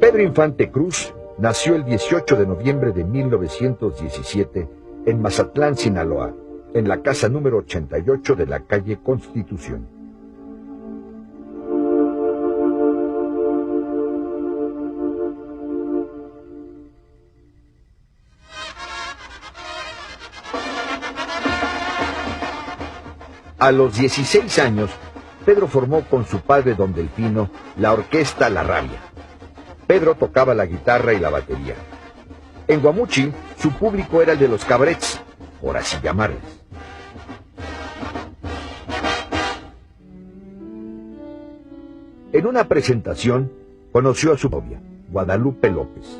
Pedro Infante Cruz nació el 18 de noviembre de 1917 en Mazatlán, Sinaloa, en la casa número 88 de la calle Constitución. A los 16 años, Pedro formó con su padre Don Delfino la orquesta La Rabia. Pedro tocaba la guitarra y la batería. En Guamuchi, su público era el de los cabarets, por así llamarles. En una presentación, conoció a su novia, Guadalupe López.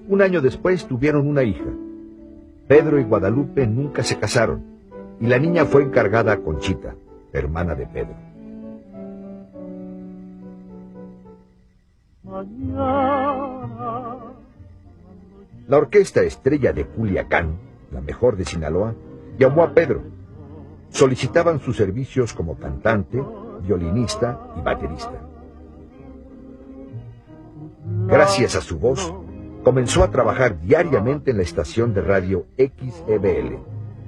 Un año después tuvieron una hija. Pedro y Guadalupe nunca se casaron, y la niña fue encargada a Conchita, hermana de Pedro. La orquesta Estrella de Culiacán, la mejor de Sinaloa, llamó a Pedro. Solicitaban sus servicios como cantante, violinista y baterista. Gracias a su voz, comenzó a trabajar diariamente en la estación de radio XEBL,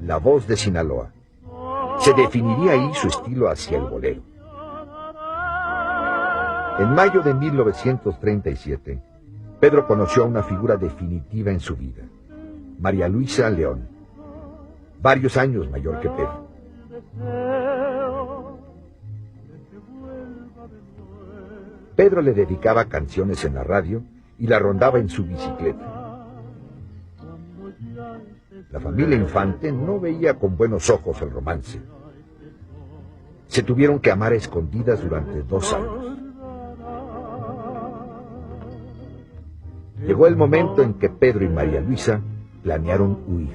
La Voz de Sinaloa. Se definiría ahí su estilo hacia el bolero. En mayo de 1937, Pedro conoció a una figura definitiva en su vida, María Luisa León, varios años mayor que Pedro. Pedro le dedicaba canciones en la radio y la rondaba en su bicicleta. La familia Infante no veía con buenos ojos el romance. Se tuvieron que amar a escondidas durante 2 años. Llegó el momento en que Pedro y María Luisa planearon huir.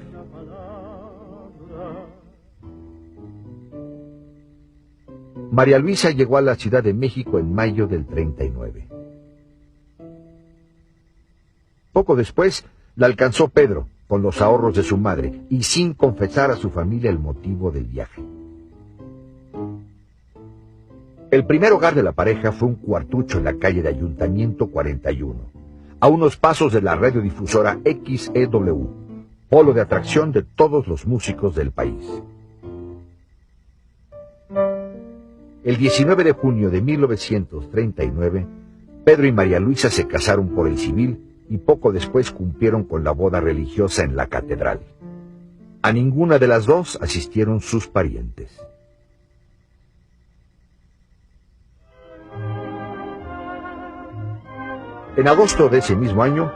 María Luisa llegó a la Ciudad de México en mayo del 39. Poco después la alcanzó Pedro con los ahorros de su madre y sin confesar a su familia el motivo del viaje. El primer hogar de la pareja fue un cuartucho en la calle de Ayuntamiento 41, a unos pasos de la radiodifusora XEW, polo de atracción de todos los músicos del país. El 19 de junio de 1939, Pedro y María Luisa se casaron por el civil y poco después cumplieron con la boda religiosa en la catedral. A ninguna de las dos asistieron sus parientes. En agosto de ese mismo año,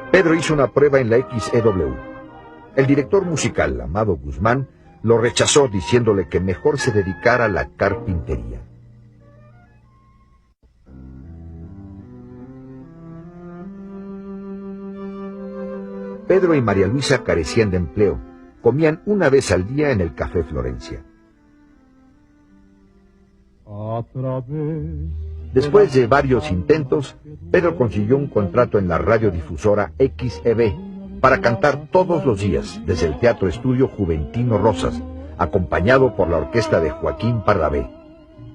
Pedro hizo una prueba en la XEW. El director musical, Amado Guzmán, lo rechazó diciéndole que mejor se dedicara a la carpintería. Pedro y María Luisa carecían de empleo. Comían una vez al día en el Café Florencia. Después de varios intentos, Pedro consiguió un contrato en la radiodifusora XEB para cantar todos los días desde el Teatro Estudio Juventino Rosas, acompañado por la orquesta de Joaquín Pardavé,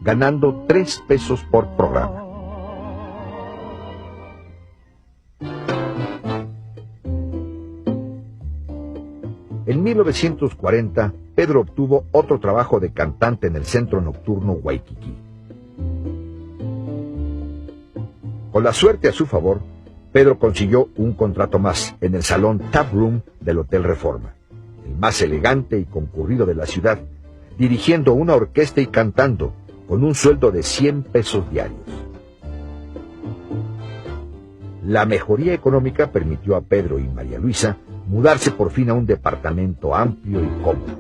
ganando 3 pesos por programa. En 1940, Pedro obtuvo otro trabajo de cantante en el Centro Nocturno Waikiki. Con la suerte a su favor, Pedro consiguió un contrato más en el Salón Tap Room del Hotel Reforma, el más elegante y concurrido de la ciudad, dirigiendo una orquesta y cantando, con un sueldo de 100 pesos diarios. La mejoría económica permitió a Pedro y María Luisa mudarse por fin a un departamento amplio y cómodo.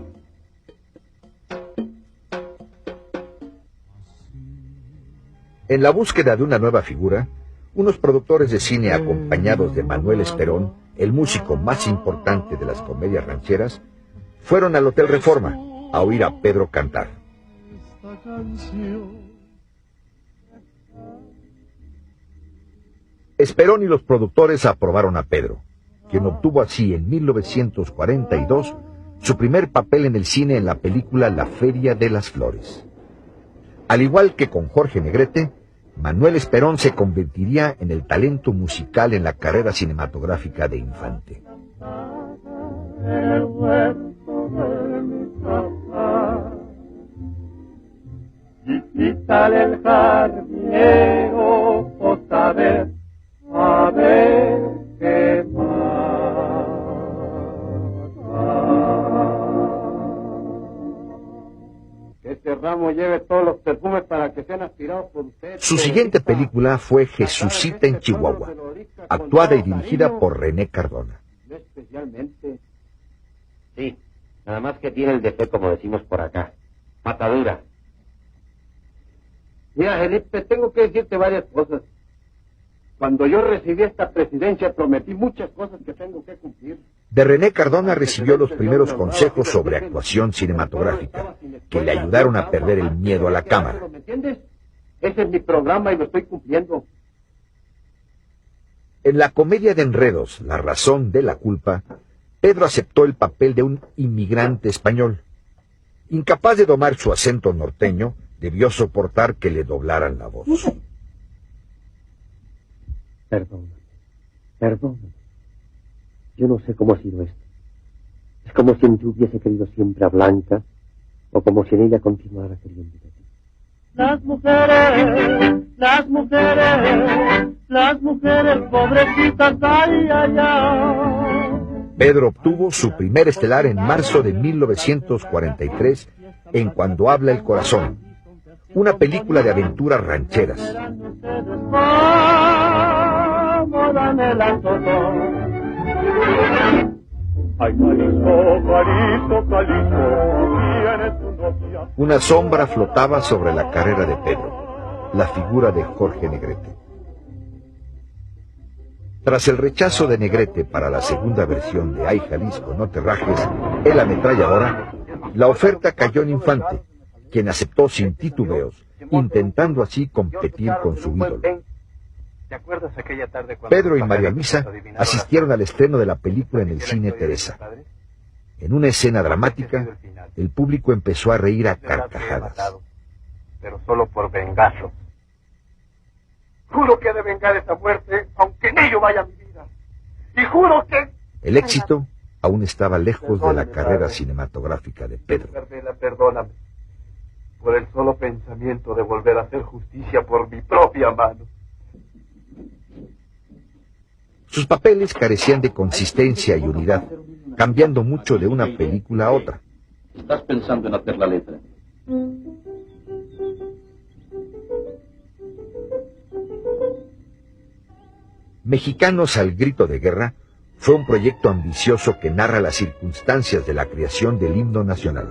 En la búsqueda de una nueva figura, unos productores de cine acompañados de Manuel Esperón, el músico más importante de las comedias rancheras, fueron al Hotel Reforma a oír a Pedro cantar. Esperón y los productores aprobaron a Pedro, quien obtuvo así en 1942 su primer papel en el cine en la película La Feria de las Flores. Al igual que con Jorge Negrete, Manuel Esperón se convertiría en el talento musical en la carrera cinematográfica de Infante. Visítale el jardinero, a ver qué pasa. Que este ramo lleve todos los perfumes para que sean aspirados por usted. Su siguiente película fue Jesucita en Chihuahua, actuada y dirigida por René Cardona. Especialmente. Sí, nada más que tiene el defecto, como decimos por acá, patadura. Mira, Felipe, tengo que decirte varias cosas. Cuando yo recibí esta presidencia prometí muchas cosas que tengo que cumplir. De René Cardona recibió los primeros consejos sobre actuación cinematográfica, que le ayudaron a perder el miedo a la cámara. ¿Me entiendes? Ese es mi programa y lo estoy cumpliendo. En la comedia de enredos, La razón de la culpa, Pedro aceptó el papel de un inmigrante español. Incapaz de domar su acento norteño, debió soportar que le doblaran la voz. Perdóname. Yo no sé cómo ha sido esto. Es como si en ti hubiese querido siempre a Blanca, o como si en ella continuara queriendo a ti. Las mujeres pobrecitas, ay, ay, ay. Pedro obtuvo su primer estelar en marzo de 1943 en Cuando habla el corazón, una película de aventuras rancheras. Una sombra flotaba sobre la carrera de Pedro, la figura de Jorge Negrete. Tras el rechazo de Negrete para la segunda versión de Ay Jalisco, no te rajes, El ametralladora, la oferta cayó en Infante, quien aceptó sin titubeos, intentando así competir con su ídolo. Pedro y María Luisa asistieron al estreno de la película en el cine Teresa. En una escena dramática, el público empezó a reír a carcajadas. Pero solo por vengarlo. Juro que he de vengar esta muerte, aunque en ello vaya mi vida. Y juro que... El éxito aún estaba lejos de la carrera cinematográfica de Pedro. Perdóname por el solo pensamiento de volver a hacer justicia por mi propia mano. Sus papeles carecían de consistencia y unidad, cambiando mucho de una película a otra. ¿Estás pensando en hacer la letra? Mexicanos al grito de guerra fue un proyecto ambicioso que narra las circunstancias de la creación del himno nacional.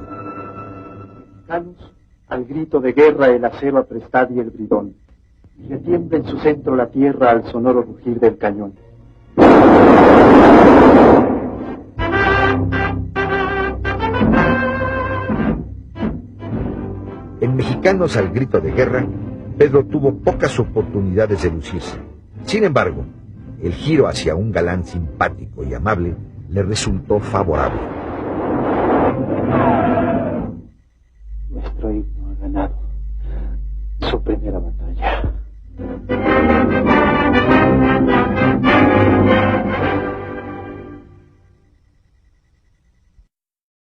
Mexicanos al grito de guerra, el acero aprestad y el bridón, y que tiembla en su centro la tierra al sonoro rugir del cañón. En Mexicanos al grito de guerra, Pedro tuvo pocas oportunidades de lucirse. Sin embargo, el giro hacia un galán simpático y amable le resultó favorable.